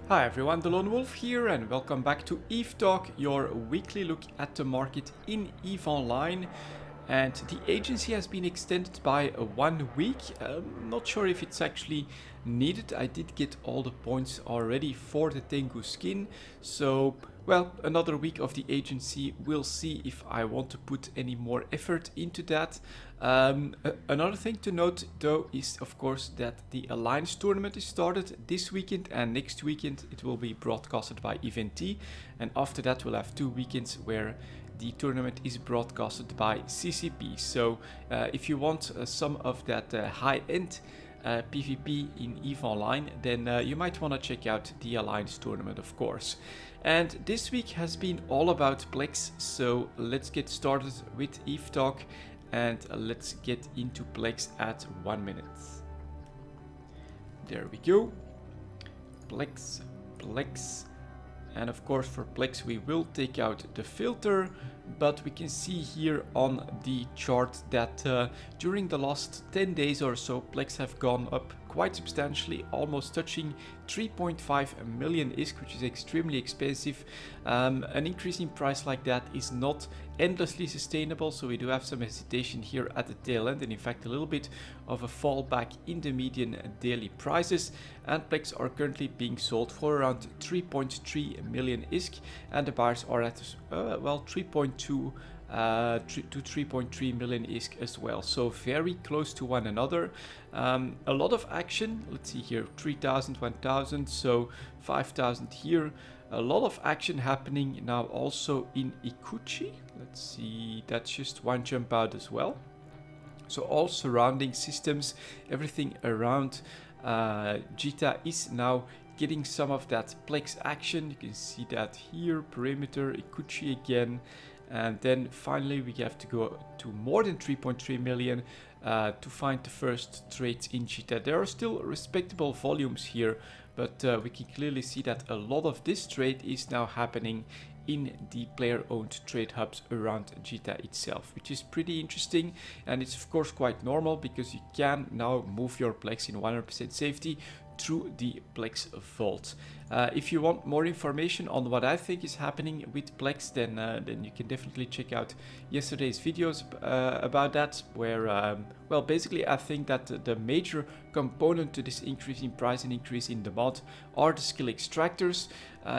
Hi everyone, delonewolf here and welcome back to EVE Talk, your weekly look at the market in EVE Online. And the agency has been extended by 1 week. Not sure if it's actually needed. I did get all the points already for the Tengu skin. So, well, another week of the agency. We'll see if I want to put any more effort into that. Another thing to note though is of course that the Alliance tournament is started this weekend, and next weekend it will be broadcasted by EVE. And after that we'll have 2 weekends where the tournament is broadcasted by CCP. So if you want some of that high-end PvP in EVE Online, then you might want to check out the Alliance tournament, of course. And this week has been all about Plex, so let's get started with EVE Talk and let's get into Plex at 1 minute. There we go. Plex. And of course for Plex we will take out the filter, but we can see here on the chart that during the last 10 days or so Plex have gone up quite substantially, almost touching 3.5 million ISK, which is extremely expensive. An increase in price like that is not endlessly sustainable, so we do have some hesitation here at the tail end, and in fact a little bit of a fallback in the median daily prices. And Plex are currently being sold for around 3.3 million ISK, and the buyers are at well 3.2 to 3.3 million ISK as well, so very close to one another. A lot of action. Let's see here, 3,000, 1,000, so 5,000 here. A lot of action happening now also in Ikuchi. Let's see, that's just one jump out as well. So all surrounding systems, everything around Jita is now getting some of that Plex action. You can see that here, perimeter, Ikuchi again. And then finally we have to go to more than 3.3 million to find the first trades in Jita. There are still respectable volumes here, but we can clearly see that a lot of this trade is now happening in the player-owned trade hubs around Jita itself, which is pretty interesting. And it's of course quite normal because you can now move your Plex in 100% safety through the Plex vault. If you want more information on what I think is happening with Plex, then you can definitely check out yesterday's videos about that, where well, basically I think that the major component to this increase in price and increase in demand are the skill extractors.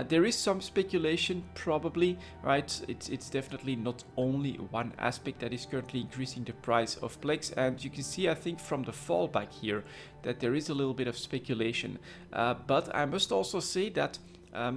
There is some speculation, probably, right? It's definitely not only one aspect that is currently increasing the price of Plex, and you can see, I think, from the fallback here that there is a little bit of speculation. But I must also say that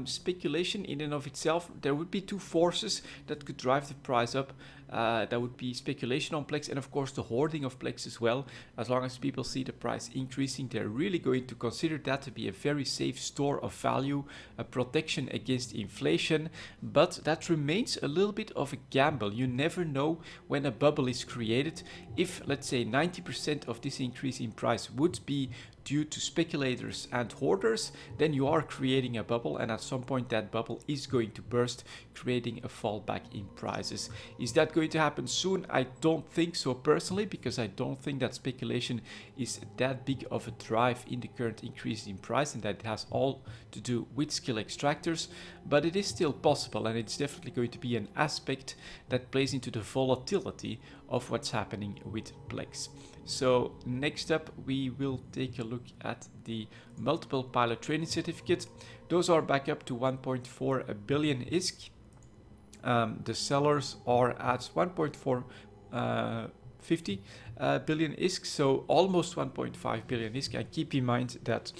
speculation in and of itself, there would be two forces that could drive the price up. That would be speculation on Plex and of course the hoarding of Plex as well. As long as people see the price increasing, they're really going to consider that to be a very safe store of value, a protection against inflation. But that remains a little bit of a gamble. You never know when a bubble is created. If, let's say, 90% of this increase in price would be due to speculators and hoarders, then you are creating a bubble, and at some point that bubble is going to burst, creating a fallback in prices. Is that going to happen soon? I don't think so personally, because I don't think that speculation is that big of a drive in the current increase in price, and that it has all to do with skill extractors. But it is still possible, and it's definitely going to be an aspect that plays into the volatility of what's happening with Plex. So next up we will take a look at the multiple pilot training certificates. Those are back up to 1.4 billion ISK. The sellers are at 1.450 billion ISK, so almost 1.5 billion ISK. And keep in mind that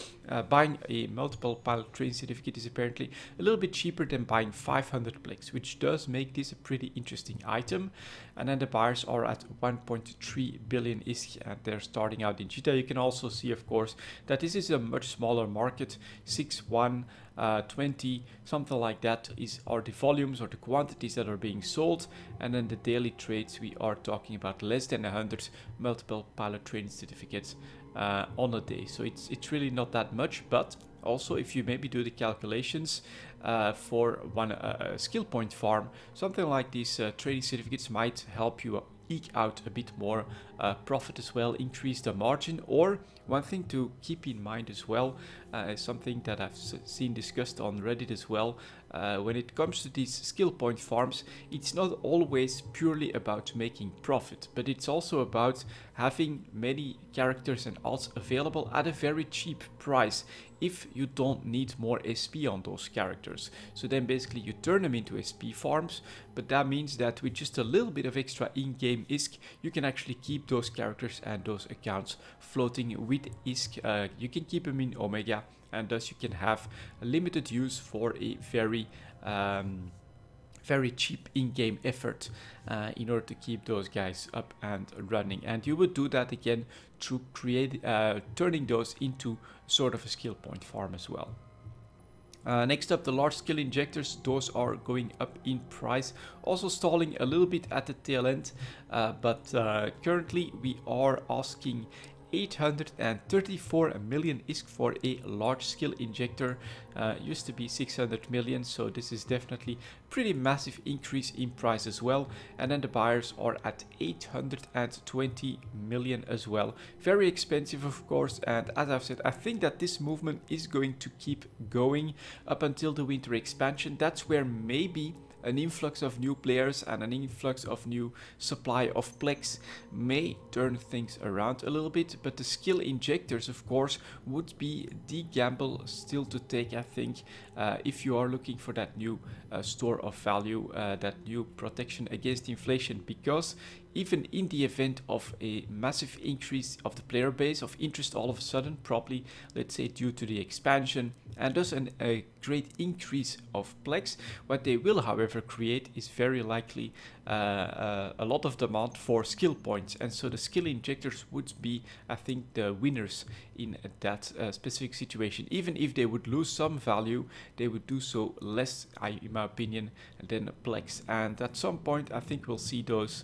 buying a multiple pilot training certificate is apparently a little bit cheaper than buying 500 Plex, which does make this a pretty interesting item. And then the buyers are at 1.3 billion ISK, and they're starting out in Jita. You can also see, of course, that this is a much smaller market. 6-1, 20, something like that are the volumes or the quantities that are being sold. And then the daily trades, we are talking about less than 100 multiple pilot training certificates on a day. So it's really not that much, but also if you maybe do the calculations for one skill point farm, something like these training certificates might help you eke out a bit more profit as well, increase the margin. Or one thing to keep in mind as well, is something that I've seen discussed on Reddit as well. When it comes to these skill point farms, it's not always purely about making profit, but it's also about having many characters and alts available at a very cheap price if you don't need more SP on those characters. So then basically you turn them into SP farms, but that means that with just a little bit of extra in-game ISK, you can actually keep those characters and those accounts floating with ISK. You can keep them in Omega, and thus you can have a limited use for a very cheap in-game effort in order to keep those guys up and running. And you would do that again through turning those into sort of a skill point farm as well. Next up, the large skill injectors. Those are going up in price, also stalling a little bit at the tail end, but currently we are asking 834 million ISK for a large skill injector. Used to be 600 million, so this is definitely pretty massive increase in price as well. And then the buyers are at 820 million as well. Very expensive, of course, and as I've said, I think that this movement is going to keep going up until the winter expansion. That's where maybe an influx of new players and an influx of new supply of plex may turn things around a little bit, but the skill injectors, of course, would be the gamble still to take, I think, if you are looking for that new store of value, that new protection against inflation, because even in the event of a massive increase of the player base, of interest all of a sudden, probably, let's say, due to the expansion, and thus a great increase of plex, what they will, however, create is very likely a lot of demand for skill points. And so the skill injectors would be, I think, the winners in that specific situation. Even if they would lose some value, they would do so less, in my opinion, than plex. And at some point, I think we'll see those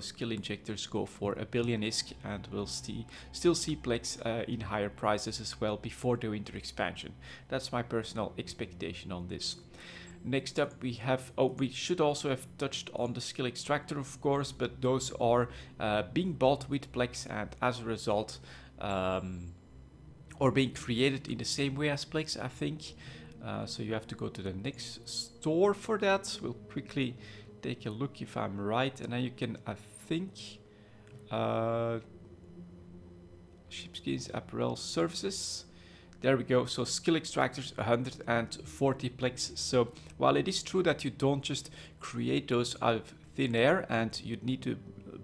skill injectors go for 1 billion ISK, and we'll still see plex in higher prices as well before the winter expansion. That's my personal expectation on this. Next up we have, we should also have touched on the skill extractor, of course, but those are being bought with plex, and as a result or being created in the same way as plex, I think. So you have to go to the next store for that. We'll quickly take a look if I'm right, and then you can, I think, shipskins, apparel, services. There we go. So skill extractors, 140 plex. So while it is true that you don't just create those out of thin air, and you'd need to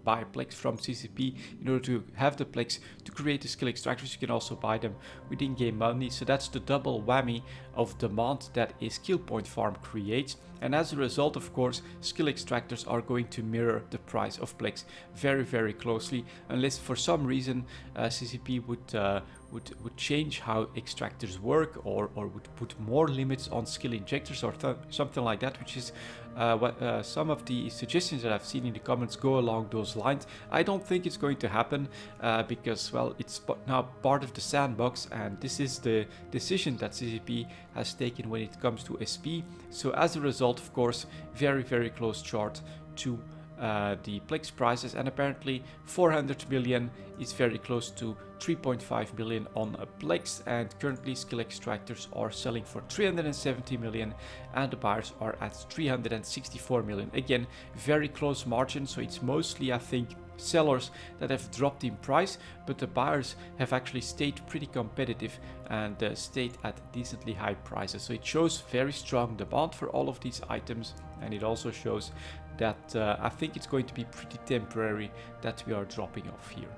buy plex from CCP in order to have the plex to create the skill extractors, you can also buy them with in-game money. So that's the double whammy of demand that a skill point farm creates. And as a result, of course, skill extractors are going to mirror the price of plex very, very closely, unless for some reason CCP would change how extractors work, or would put more limits on skill injectors or something like that, which is what some of the suggestions that I've seen in the comments go along those lines. I don't think it's going to happen because, well, it's now part of the sandbox, and this is the decision that CCP has taken when it comes to SP. So as a result, of course, very, very close chart to the plex prices, and apparently 400 million is very close to 3.5 million on a plex, and currently skill extractors are selling for 370 million and the buyers are at 364 million. Again, very close margin, so it's mostly, I think, sellers that have dropped in price, but the buyers have actually stayed pretty competitive and stayed at decently high prices. So it shows very strong demand for all of these items, and it also shows that I think it's going to be pretty temporary that we are dropping off here.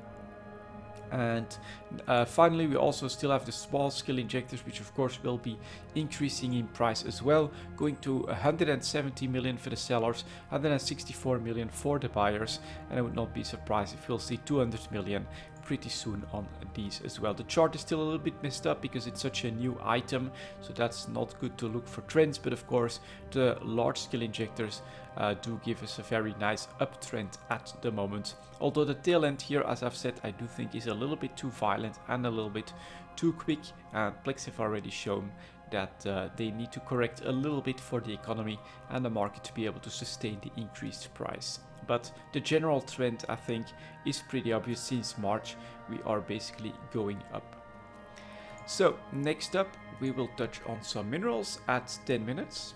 And finally, we also still have the small skill injectors, which of course will be increasing in price as well, going to 170 million for the sellers, 164 million for the buyers, and I would not be surprised if we'll see 200 million pretty soon on these as well. The chart is still a little bit messed up because it's such a new item, so that's not good to look for trends, but of course the large skill injectors do give us a very nice uptrend at the moment. Although the tail end here, as I've said, I do think is a little bit too violent and a little bit too quick, and plex have already shown that they need to correct a little bit for the economy and the market to be able to sustain the increased price. But the general trend, I think, is pretty obvious. Since March we are basically going up. So next up we will touch on some minerals at 10 minutes.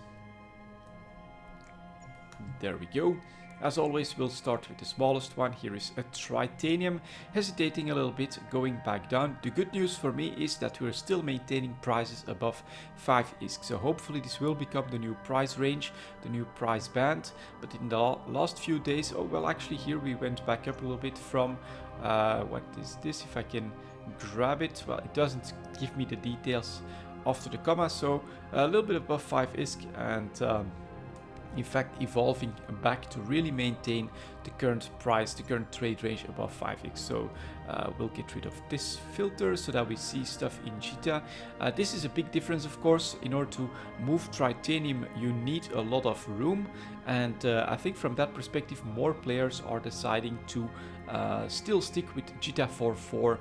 There we go. As always, we'll start with the smallest one. Here is a titanium, hesitating a little bit, going back down. The good news for me is that we're still maintaining prices above 5 ISK. So hopefully this will become the new price range, the new price band. But in the last few days, oh well, actually here we went back up a little bit from, what is this? If I can grab it, well, it doesn't give me the details after the comma. So a little bit above 5 ISK and in fact evolving back to really maintain the current price, the current trade range above 5x. So we'll get rid of this filter so that we see stuff in JITA. This is a big difference, of course. In order to move titanium you need a lot of room, and I think from that perspective more players are deciding to still stick with JITA 4.4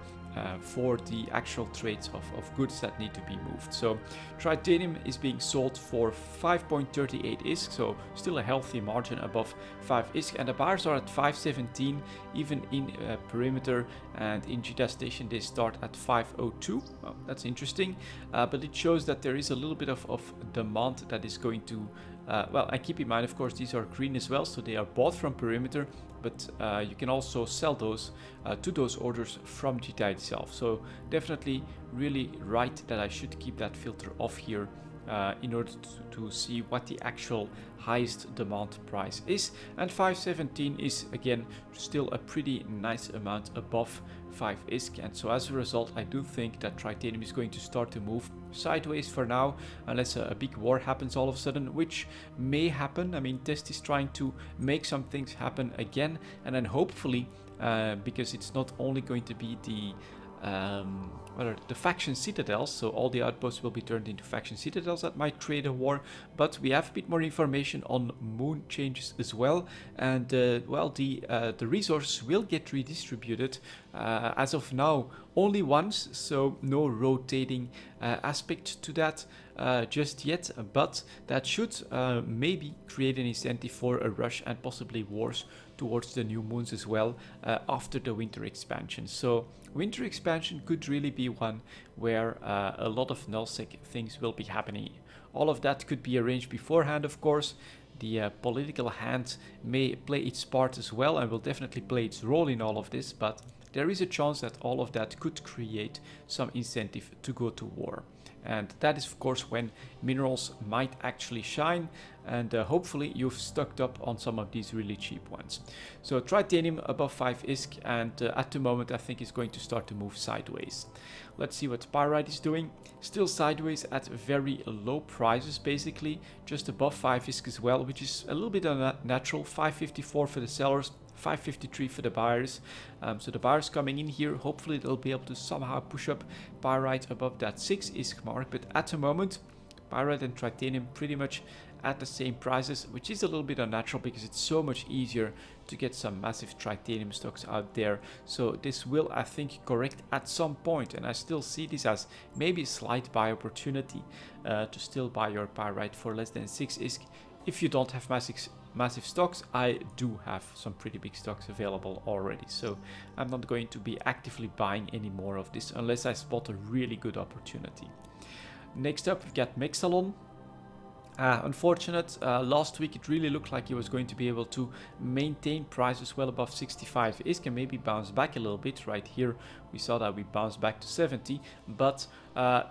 for the actual trades of goods that need to be moved. So titanium is being sold for 5.38 ISK, so still a healthy margin above 5 ISK, and the buyers are at 5.17 even in perimeter, and in JITA station they start at 5.02. Well, that's interesting, but it shows that there is a little bit of demand that is going to well, and keep in mind, of course, these are green as well, so they are bought from perimeter, but you can also sell those to those orders from JITA itself. So definitely really right that I should keep that filter off here in order to see what the actual highest demand price is. And 5.17 is again still a pretty nice amount above 5 ISK, and so as a result I do think that titanium is going to start to move sideways for now, unless a big war happens all of a sudden, which may happen. I mean, Test is trying to make some things happen again, and then hopefully because it's not only going to be the faction citadels, so all the outposts will be turned into faction citadels that might create a war, but we have a bit more information on moon changes as well, and well, the resources will get redistributed as of now only once, so no rotating aspect to that just yet, but that should maybe create an incentive for a rush and possibly wars towards the new moons as well after the winter expansion. So winter expansion could really be one where a lot of nullsec things will be happening. All of that could be arranged beforehand, of course. The political hand may play its part as well and will definitely play its role in all of this, but there is a chance that all of that could create some incentive to go to war. And that is of course when minerals might actually shine, and hopefully you've stocked up on some of these really cheap ones. So titanium above 5 ISK, and at the moment I think it's going to start to move sideways. Let's see what pyrite is doing. Still sideways at very low prices, basically just above 5 ISK as well, which is a little bit unnatural. 5.54 for the sellers, 5.53 for the buyers. So the buyers coming in here, hopefully they'll be able to somehow push up pyrite above that 6 ISK mark, but at the moment pyrite and titanium pretty much at the same prices, which is a little bit unnatural because it's so much easier to get some massive titanium stocks out there. So this will, I think, correct at some point, and I still see this as maybe a slight buy opportunity to still buy your pyrite for less than 6 ISK. If you don't have massive stocks, I do have some pretty big stocks available already, so I'm not going to be actively buying any more of this unless I spot a really good opportunity. Next up, we've got Mexalon. Unfortunate, last week it really looked like he was going to be able to maintain prices well above 65 ISK and maybe bounce back a little bit. Right here we saw that we bounced back to 70, but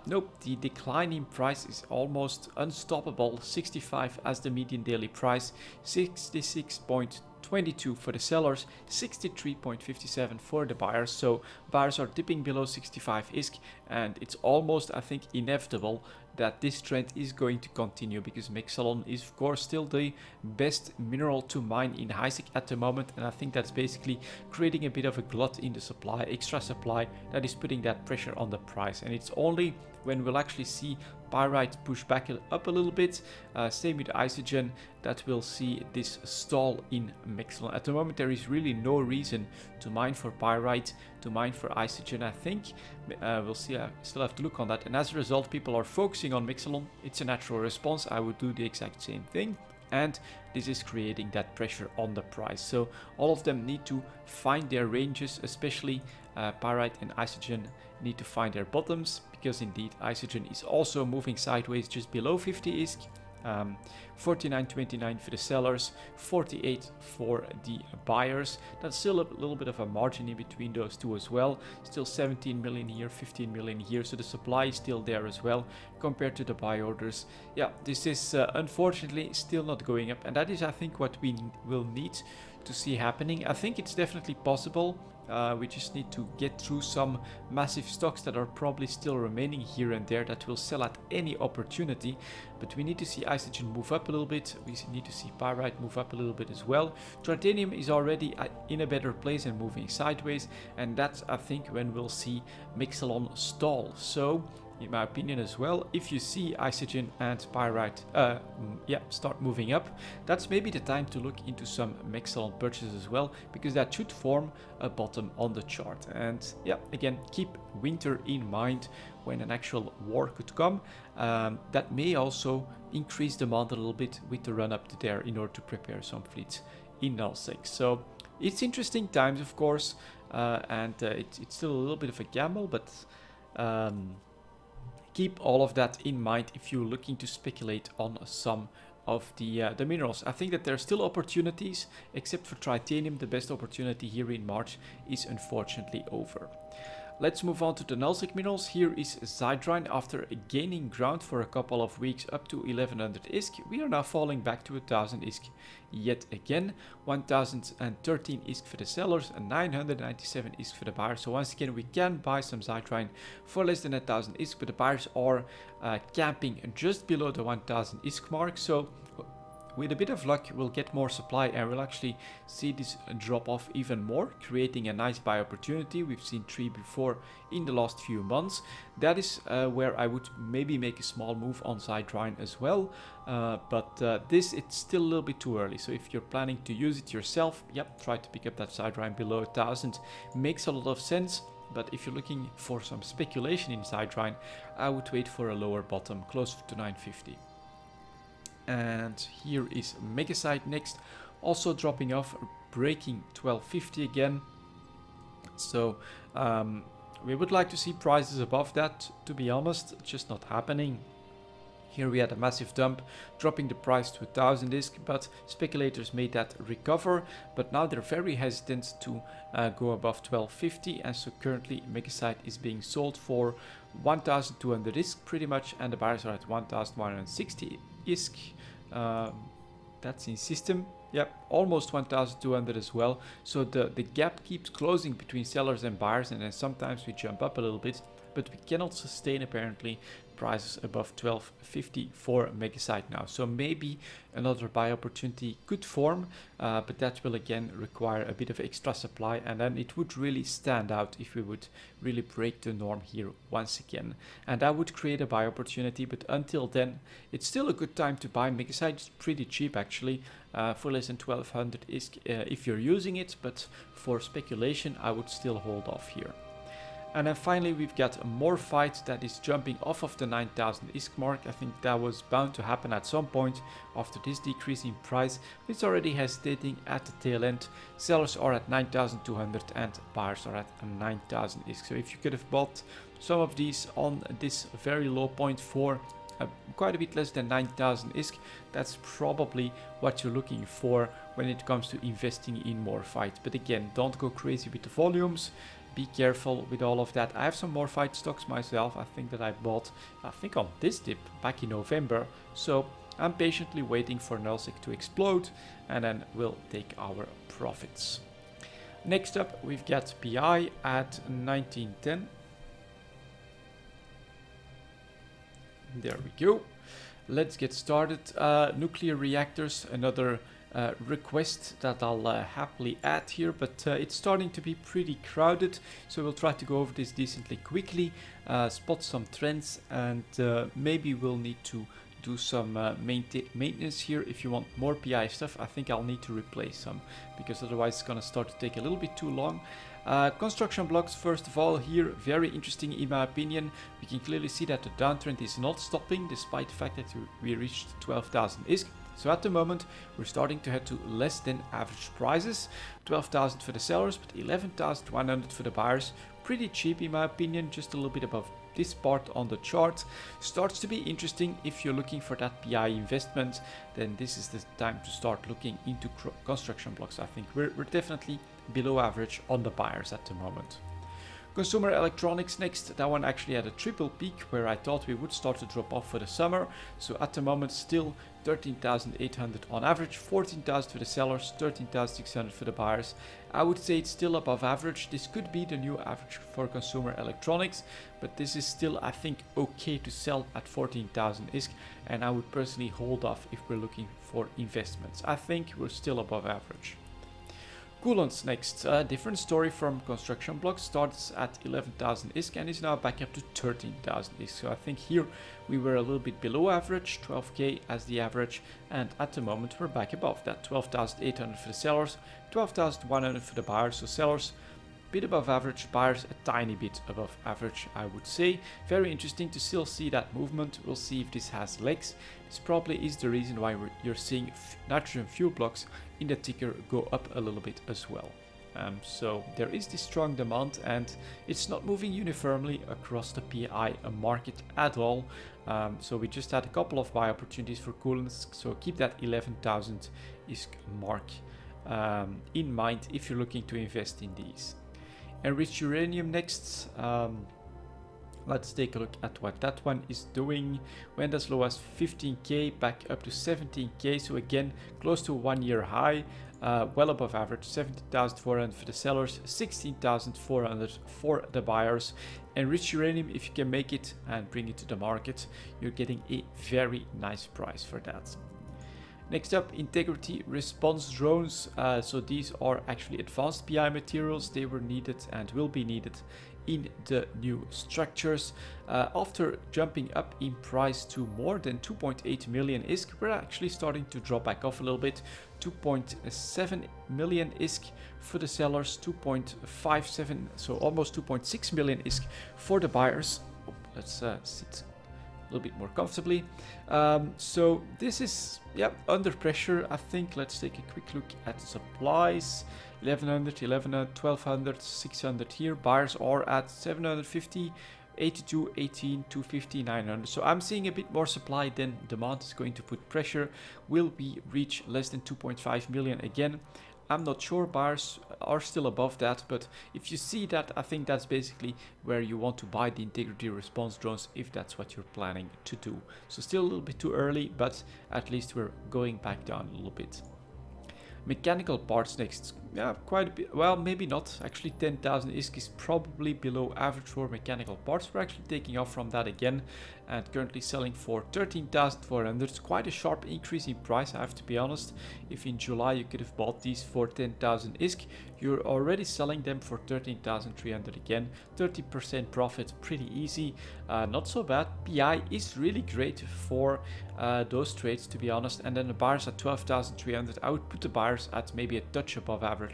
nope, the decline in price is almost unstoppable. 65 as the median daily price, 66.22 for the sellers, 63.57 for the buyers. So buyers are dipping below 65 ISK, and it's almost, I think, inevitable that this trend is going to continue, because Mexalon is of course still the best mineral to mine in HiSec at the moment, and I think that's basically creating a bit of a glut in the supply, extra supply, that is putting that pressure on the price. And it's only when we'll actually see pyrite push back up a little bit, same with isogen, that we'll see this stall in Mexalon. At the moment there is really no reason to mine for pyrite, to mine for isogen. I think we'll see, I still have to look on that, and as a result people are focusing on Mexalon. It's a natural response, I would do the exact same thing, and this is creating that pressure on the price. So all of them need to find their ranges, especially pyrite and isogen need to find their bottoms, because indeed Isogen is also moving sideways just below 50 ISK. 49.29 for the sellers, 48 for the buyers. That's still a little bit of a margin in between those two as well. Still 17 million here, 15 million here, so the supply is still there as well compared to the buy orders. Yeah, this is unfortunately still not going up, and that is, I think, what we will need to see happening. I think it's definitely possible. We just need to get through some massive stocks that are probably still remaining here and there that will sell at any opportunity. But we need to see Isogen move up a little bit. We need to see Pyrite move up a little bit as well. Titanium is already in a better place and moving sideways. And that's, I think, when we'll see Mixalon stall. So, in my opinion as well, if you see Isogen and Pyrite start moving up, that's maybe the time to look into some Mixalon purchases as well, because that should form a bottom on the chart. And yeah, again, keep winter in mind when an actual war could come. That may also increase demand a little bit with the run up to there in order to prepare some fleets in nullsec. So it's interesting times, of course, and it's still a little bit of a gamble, but keep all of that in mind if you're looking to speculate on some of the minerals. I think that there are still opportunities, except for titanium. The best opportunity here in March is unfortunately over. Let's move on to the nullsec minerals. Here is Zydrine. After gaining ground for a couple of weeks up to 1100 ISK, we are now falling back to 1000 ISK yet again. 1013 ISK for the sellers and 997 ISK for the buyers. So once again, we can buy some Zydrine for less than 1000 ISK, but the buyers are camping just below the 1000 ISK mark. So with a bit of luck, we'll get more supply and we'll actually see this drop off even more, creating a nice buy opportunity. We've seen 3 before in the last few months. That is where I would maybe make a small move on Zydrine as well. It's still a little bit too early. So if you're planning to use it yourself, yep, try to pick up that Zydrine below 1000. Makes a lot of sense. But if you're looking for some speculation in Zydrine, I would wait for a lower bottom, closer to 950. And here is Megasite next, also dropping off, breaking 1250 again. So we would like to see prices above that, to be honest, just not happening. Here we had a massive dump, dropping the price to 1000 ISK, but speculators made that recover. But now they're very hesitant to go above 1250, and so currently Megasite is being sold for 1200 ISK pretty much, and the buyers are at 1160 ISK. That's in system. Yep, almost 1200 as well. So the gap keeps closing between sellers and buyers, and then sometimes we jump up a little bit, but we cannot sustain apparently prices above 1250 for Megasite now. So maybe another buy opportunity could form, but that will again require a bit of extra supply, and then it would really stand out if we would really break the norm here once again. And that would create a buy opportunity, but until then, it's still a good time to buy Megasite. It's pretty cheap actually, for less than 1200 ISK if you're using it, but for speculation, I would still hold off here. And then finally we've got Morphite that is jumping off of the 9000 ISK mark. I think that was bound to happen at some point after this decrease in price. It's already hesitating at the tail end. Sellers are at 9200 and buyers are at 9000 ISK. So if you could have bought some of these on this very low point for quite a bit less than 9000 ISK, that's probably what you're looking for when it comes to investing in Morphite. But again, don't go crazy with the volumes. Be careful with all of that. I have some Morphite stocks myself. I think that I bought, on this dip back in November. So I'm patiently waiting for nullsec to explode, and then we'll take our profits. Next up, we've got PI at 1910. There we go. Let's get started. Nuclear reactors, another request that I'll happily add here, but it's starting to be pretty crowded, so we'll try to go over this decently quickly, spot some trends, and maybe we'll need to do some maintenance here. If you want more PI stuff, I think I'll need to replace some, because otherwise it's gonna start to take a little bit too long. Construction blocks, first of all, here very interesting in my opinion. We can clearly see that the downtrend is not stopping despite the fact that we reached 12,000 ISK. So at the moment we're starting to head to less than average prices. 12,000 for the sellers, but 11,100 for the buyers. Pretty cheap in my opinion, just a little bit above this part on the chart starts to be interesting. If you're looking for that PI investment, then this is the time to start looking into construction blocks. I think we're definitely below average on the buyers at the moment. Consumer electronics next. That one actually had a triple peak where I thought we would start to drop off for the summer. So at the moment still 13,800 on average, 14,000 for the sellers, 13,600 for the buyers. I would say it's still above average. This could be the new average for consumer electronics, but this is still, I think, okay to sell at 14,000 ISK, and I would personally hold off if we're looking for investments. I think we're still above average. Coolants next. Different story from construction blocks. Starts at 11,000 ISK and is now back up to 13,000 ISK. So I think here we were a little bit below average, 12k as the average, and at the moment we're back above that. 12,800 for the sellers, 12,100 for the buyers. So sellers a bit above average, buyers a tiny bit above average, I would say. Very interesting to still see that movement. We'll see if this has legs. This probably is the reason why you're seeing nitrogen fuel blocks in the ticker go up a little bit as well. So there is this strong demand, and it's not moving uniformly across the PI market at all. So we just had a couple of buy opportunities for coolants, so keep that 11,000 ISK mark in mind if you're looking to invest in these. Enriched uranium next. Let's take a look at what that one is doing. Went as low as 15k, back up to 17k. So again, close to a 1-year high, well above average. 17,400 for the sellers, 16,400 for the buyers. Enriched uranium, if you can make it and bring it to the market, you're getting a very nice price for that. Next up, integrity response drones. So these are actually advanced PI materials. They were needed and will be needed in the new structures. After jumping up in price to more than 2.8 million ISK, we're actually starting to drop back off a little bit. 2.7 million ISK for the sellers, 2.57, so almost 2.6 million ISK for the buyers. Oh, let's sit a little bit more comfortably. So this is under pressure, I think. Let's take a quick look at supplies. 1100, 1100, 1200, 600 here. Buyers are at 750, 82, 18, 250, 900. So I'm seeing a bit more supply than demand is going to put pressure. Will we reach less than 2.5 million again? I'm not sure. Buyers are still above that, but if you see that, I think that's basically where you want to buy the integrity response drones if that's what you're planning to do. So still a little bit too early, but at least we're going back down a little bit. Mechanical parts next. Yeah, quite a bit. Well, maybe not. Actually, 10,000 ISK is probably below average for mechanical parts. We're actually taking off from that again and currently selling for 13,400. It's quite a sharp increase in price, I have to be honest. If in July you could have bought these for 10,000 ISK, you're already selling them for 13,300 again. 30% profit, pretty easy. Not so bad. PI is really great for those trades, to be honest. And then the buyers at 12,300. I would put the buyers at maybe a touch above average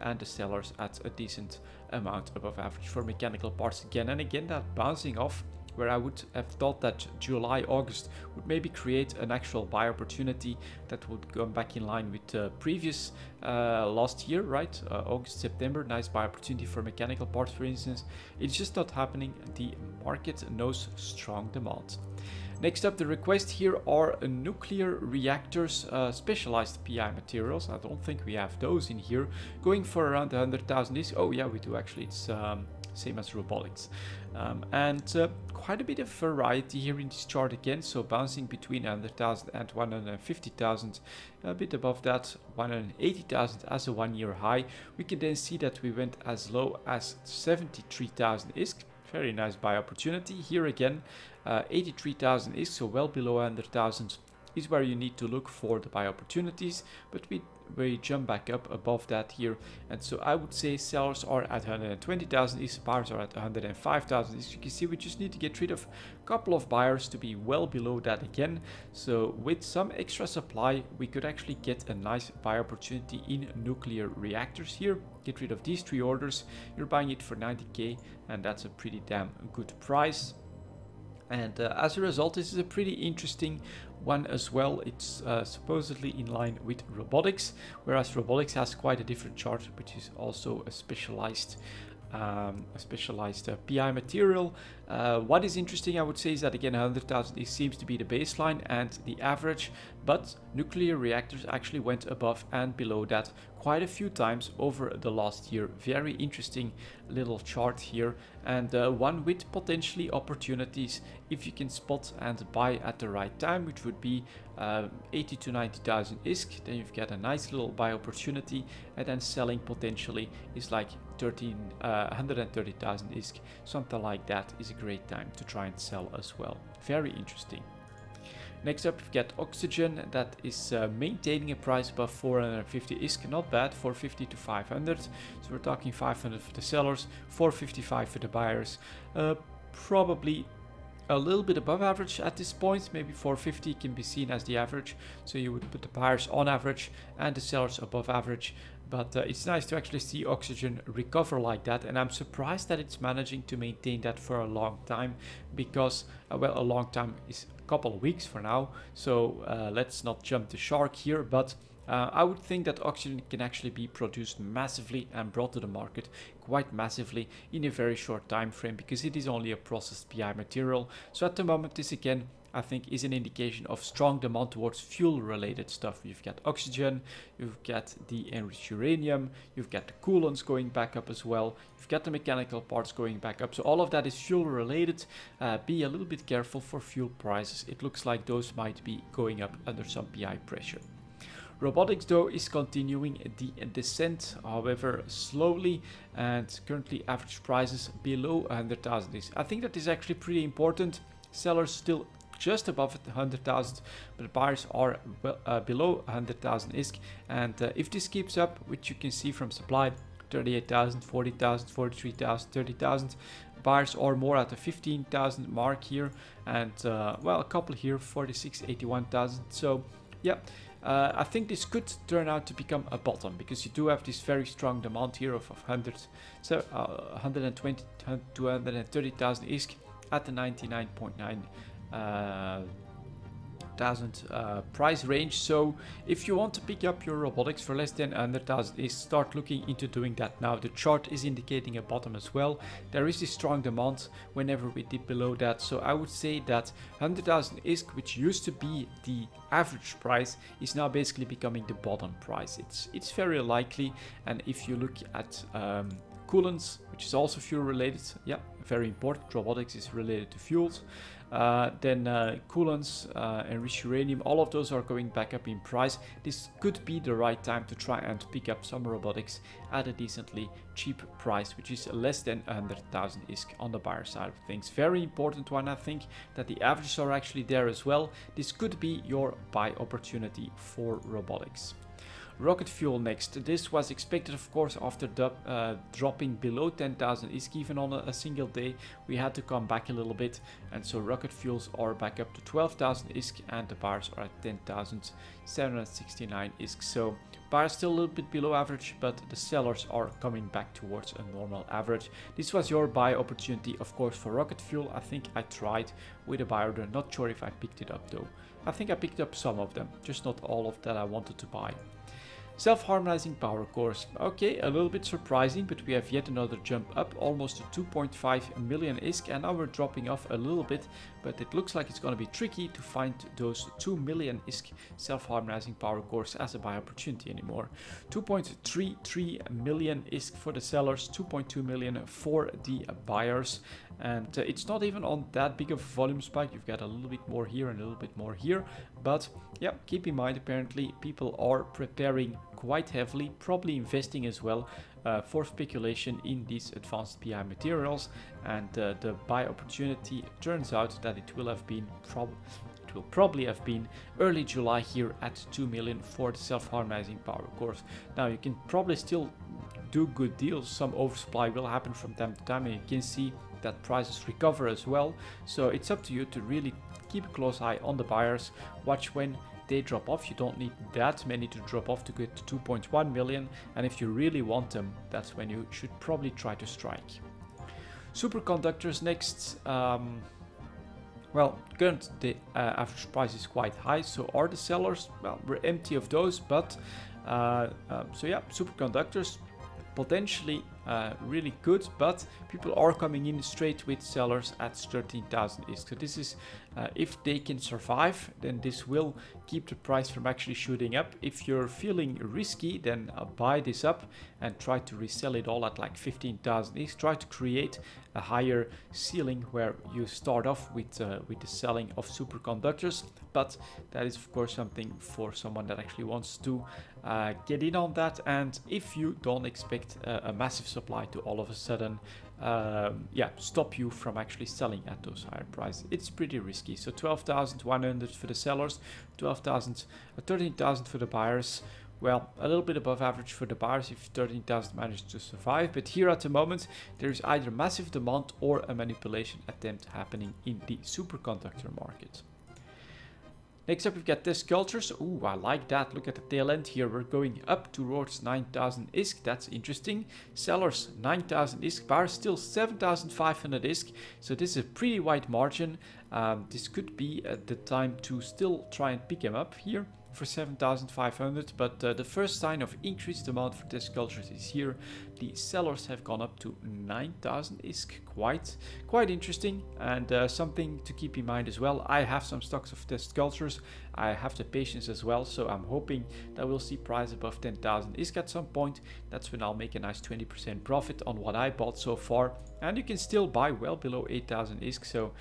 and the sellers at a decent amount above average for mechanical parts again. And again, that bouncing off, where I would have thought that July, August would maybe create an actual buy opportunity that would go back in line with the previous last year, right? August, September, nice buy opportunity for mechanical parts, for instance. It's just not happening. The market knows strong demand. Next up, the request here are nuclear reactors, specialized PI materials. I don't think we have those in here. Going for around 100,000 ISK. Oh yeah, we do actually. It's same as robotics. And quite a bit of variety here in this chart again. So bouncing between 100,000 and 150,000. A bit above that, 180,000 as a 1-year high. We can then see that we went as low as 73,000 ISK. Very nice buy opportunity. Here again, 83,000 ISK, so well below 100,000 is where you need to look for the buy opportunities, but we jump back up above that here, and so I would say sellers are at 120,000 ISK, buyers are at 105,000 ISK. You can see we just need to get rid of a couple of buyers to be well below that again. So with some extra supply, we could actually get a nice buy opportunity in nuclear reactors here. Get rid of these 3 orders. You're buying it for 90k, and that's a pretty damn good price. And as a result, this is a pretty interesting one as well. It's supposedly in line with robotics, whereas robotics has quite a different chart, which is also a specialized a specialized PI material. What is interesting, I would say, is that again 100,000 seems to be the baseline and the average, but nuclear reactors actually went above and below that quite a few times over the last year. Very interesting little chart here, and one with potentially opportunities if you can spot and buy at the right time, which would be 80 to 90,000 ISK. Then you've got a nice little buy opportunity, and then selling potentially is like 130,000 ISK. Something like that is a great time to try and sell as well. Very interesting. Next up, we've got oxygen that is maintaining a price above 450 ISK. Not bad, 450 to 500. So we're talking 500 for the sellers, 455 for the buyers. Probably a little bit above average at this point. Maybe 450 can be seen as the average. So you would put the buyers on average and the sellers above average. But it's nice to actually see oxygen recover like that, and I'm surprised that it's managing to maintain that for a long time, because well, a long time is a couple of weeks for now, so let's not jump the shark here, but I would think that oxygen can actually be produced massively and brought to the market quite massively in a very short time frame, because it is only a processed PI material. So at the moment, this again I think is an indication of strong demand towards fuel related stuff. You've got oxygen, you've got the enriched uranium, you've got the coolants going back up as well, you've got the mechanical parts going back up. So all of that is fuel related. Be a little bit careful for fuel prices. It looks like those might be going up under some PI pressure. Robotics though is continuing the descent, however slowly, and currently average prices below 100,000. I think that is actually pretty important. Sellers still just above 100,000, but buyers are below 100,000 ISK, and if this keeps up, which you can see from supply, 38,000, 40,000, 43,000, 30,000, buyers are more at the 15,000 mark here, and well, a couple here, 46, 81,000. So yeah, I think this could turn out to become a bottom, because you do have this very strong demand here of 120 to 130,000 ISK at the 99.9 thousand price range. So if you want to pick up your robotics for less than 100,000, start looking into doing that now. The chart is indicating a bottom as well. There is this strong demand whenever we dip below that, so I would say that 100,000 ISK, which used to be the average price, is now basically becoming the bottom price. It's very likely. And if you look at coolants, which is also fuel related, yeah, very important. Robotics is related to fuels. Then coolants, enriched uranium, all of those are going back up in price. This could be the right time to try and pick up some robotics at a decently cheap price, which is less than 100,000 ISK on the buyer side of things. Very important one, I think, that the averages are actually there as well. This could be your buy opportunity for robotics. Rocket fuel next. This was expected, of course, after dropping below 10,000 ISK even on a single day. We had to come back a little bit, and so rocket fuels are back up to 12,000 ISK, and the buyers are at 10,769 ISK. So buyers still a little bit below average, but the sellers are coming back towards a normal average. This was your buy opportunity, of course, for rocket fuel. I think I tried with a buy order. Not sure if I picked it up though. I think I picked up some of them, just not all of that I wanted to buy. Self-harmonizing power cores. Okay, a little bit surprising, but we have yet another jump up, almost to 2.5 million ISK, and now we're dropping off a little bit, but it looks like it's going to be tricky to find those 2 million ISK self-harmonizing power cores as a buy opportunity anymore. 2.33 million ISK for the sellers, 2.2 million for the buyers, and it's not even on that big of a volume spike. You've got a little bit more here and a little bit more here, but yeah, keep in mind, apparently people are preparing quite heavily, probably investing as well for speculation in these advanced PI materials, and the buy opportunity turns out that it will probably have been early July here at 2 million for the self-harmonizing power cores. Now you can probably still do good deals. Some oversupply will happen from time to time, and you can see that prices recover as well. So it's up to you to really keep a close eye on the buyers. Watch when they drop off. You don't need that many to drop off to get to 2.1 million, and if you really want them, that's when you should probably try to strike. Superconductors next. Well, current the average price is quite high, so are the sellers. Well, we're empty of those, but so yeah, superconductors potentially really good, but people are coming in straight with sellers at 13,000 ISK. So this is, if they can survive, then this will keep the price from actually shooting up. If you're feeling risky, then buy this up and try to resell it all at like 15,000 ISK. Try to create a higher ceiling where you start off with the selling of superconductors, but that is of course something for someone that actually wants to get in on that. And if you don't expect a massive supply to all of a sudden stop you from actually selling at those higher prices, it's pretty risky. So 12,100 for the sellers, 13,000 for the buyers. Well, a little bit above average for the buyers if 13,000 managed to survive, but here at the moment there is either massive demand or a manipulation attempt happening in the superconductor market. Next up, we've got test sculptures. Ooh, I like that. Look at the tail end here. We're going up towards 9,000 ISK. That's interesting. Sellers 9,000 ISK. Buyers still 7,500 ISK. So this is a pretty wide margin. This could be the time to still try and pick them up here for 7,500, but the first sign of increased demand for test sculptures is here. The sellers have gone up to 9,000 ISK, quite interesting, and something to keep in mind as well. I have some stocks of test sculptures. I have the patience as well, so I'm hoping that we'll see price above 10,000 ISK at some point. That's when I'll make a nice 20% profit on what I bought so far, and you can still buy well below 8,000 ISK, so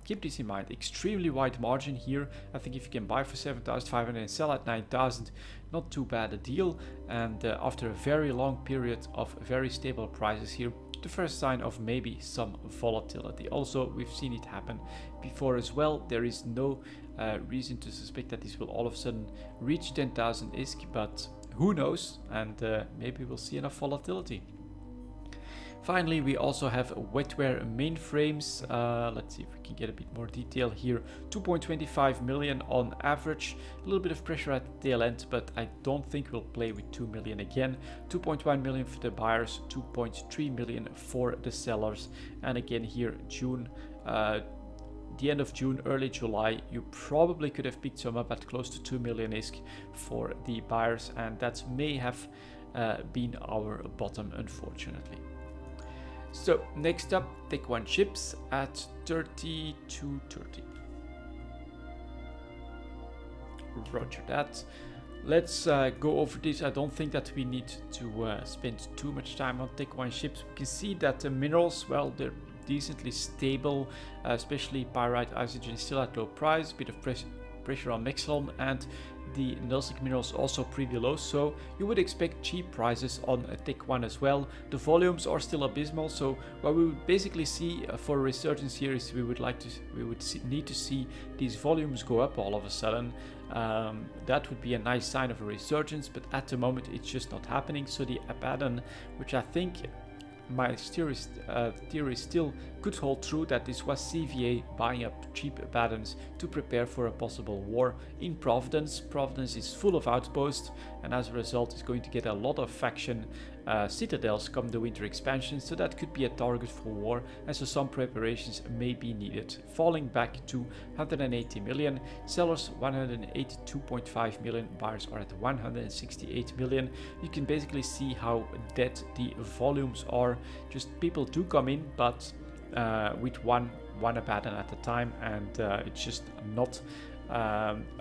keep this in mind. Extremely wide margin here. I think if you can buy for 7,500 and sell at 9,000, not too bad a deal. And after a very long period of very stable prices here, the first sign of maybe some volatility. Also, we've seen it happen before as well. There is no reason to suspect that this will all of a sudden reach 10,000 ISK, but who knows, and maybe we'll see enough volatility. Finally, we also have wetware mainframes. Let's see if we can get a bit more detail here. 2.25 million on average. A little bit of pressure at the tail end, but I don't think we'll play with 2 million again. 2.1 million for the buyers, 2.3 million for the sellers. And again here, June, the end of June, early July, you probably could have picked some up at close to 2 million ISK for the buyers, and that may have been our bottom, unfortunately. So next up, Tech One chips at 32.30. Roger that. Let's go over this. I don't think that we need to spend too much time on Tech One chips. We can see that the minerals, well, they're decently stable, especially pyrite, oxygen is still at low price, bit of pressure on Nexlon, and the Nelsec minerals also pretty low, so you would expect cheap prices on a Tech One as well. The volumes are still abysmal, so what we would basically see for a resurgence here is we would need to see these volumes go up all of a sudden. That would be a nice sign of a resurgence, but at the moment it's just not happening. So the Abaddon, which I think my theory still could hold true, that this was CVA buying up cheap Abaddons to prepare for a possible war in Providence. Providence is full of outposts, and as a result is going to get a lot of faction citadels come the winter expansion, so that could be a target for war, and so some preparations may be needed. Falling back to 180 million, sellers 182.5 million, buyers are at 168 million. You can basically see how dead the volumes are. Just people do come in, but with one Abaddon at a time, and it's just not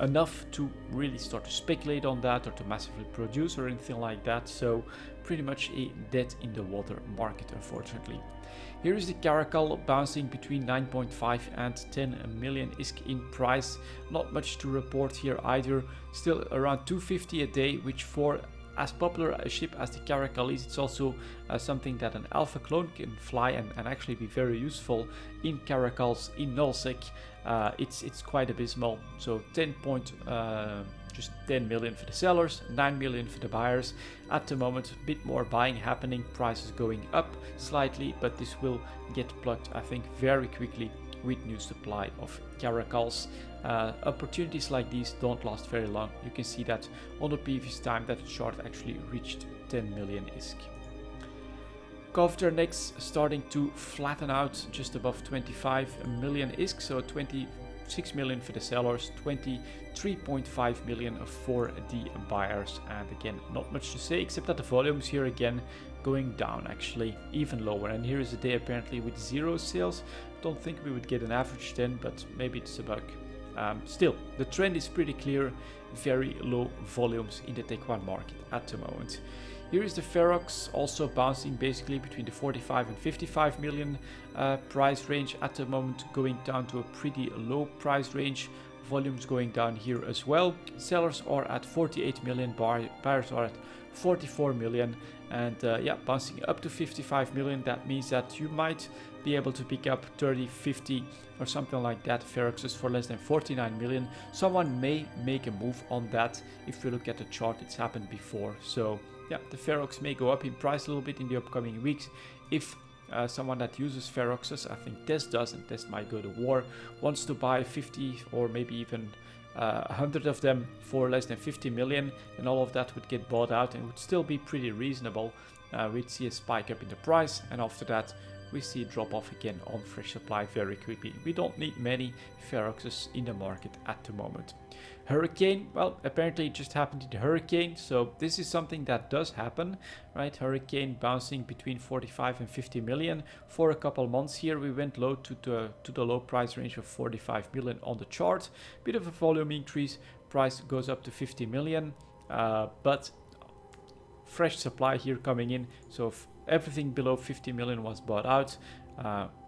enough to really start to speculate on that or to massively produce or anything like that. So pretty much a dead in the water market, unfortunately. Here is the Caracal bouncing between 9.5 and 10 million ISK in price. Not much to report here either. Still around 250 a day, which for as popular a ship as the Caracal is, it's also something that an alpha clone can fly and actually be very useful in Caracals in nullsec. It's quite abysmal. So just 10 million for the sellers, 9 million for the buyers. At the moment, a bit more buying happening, prices going up slightly, but this will get plugged, I think, very quickly with new supply of Caracals. Opportunities like these don't last very long. You can see that on the previous time that the chart actually reached 10 million ISK. Cofter next starting to flatten out just above 25 million ISK, so 6 million for the sellers, 23.5 million for the buyers. And again, not much to say except that the volumes here again going down, actually even lower. And here is a day apparently with 0 sales. Don't think we would get an average then, but maybe it's a bug. Still, the trend is pretty clear. Very low volumes in the Tech 1 market at the moment. Here is the Ferox, also bouncing basically between the 45 and 55 million price range at the moment, going down to a pretty low price range. Volumes going down here as well. Sellers are at 48 million, buyers are at 44 million, and yeah, bouncing up to 55 million. That means that you might be able to pick up 30, 50 or something like that Feroxes for less than 49 million. Someone may make a move on that. If you look at the chart, it's happened before. So yeah, the Ferox may go up in price a little bit in the upcoming weeks if someone that uses Feroxes, I think Tess does, and Tess might go to war, wants to buy 50 or maybe even 100 of them for less than 50 million, and all of that would get bought out and would still be pretty reasonable. We'd see a spike up in the price, and after that we see a drop off again on fresh supply very quickly. We don't need many Feroxes in the market at the moment. Hurricane, well, apparently it just happened in the Hurricane, so this is something that does happen, right? Hurricane bouncing between 45 and 50 million for a couple months here. We went low to the low price range of 45 million on the chart. Bit of a volume increase, price goes up to 50 million, but fresh supply here coming in, so if everything below 50 million was bought out.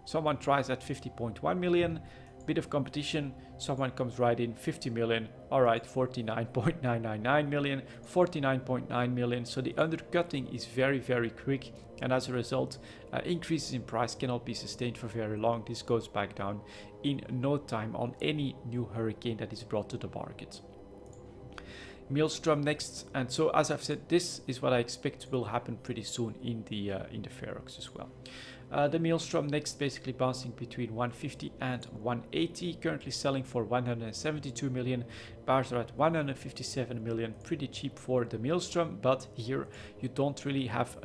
Someone tries at 50.1 million, bit of competition, someone comes right in, 50 million, all right, 49.999 million, 49.9 million. So the undercutting is very, very quick, and as a result, increases in price cannot be sustained for very long. This goes back down in no time on any new Hurricane that is brought to the market. Maelstrom next, and so as I've said, this is what I expect will happen pretty soon in the Ferox as well. The Maelstrom next, basically bouncing between 150 and 180, currently selling for 172 million. Buyers are at 157 million, pretty cheap for the Maelstrom, but here you don't really have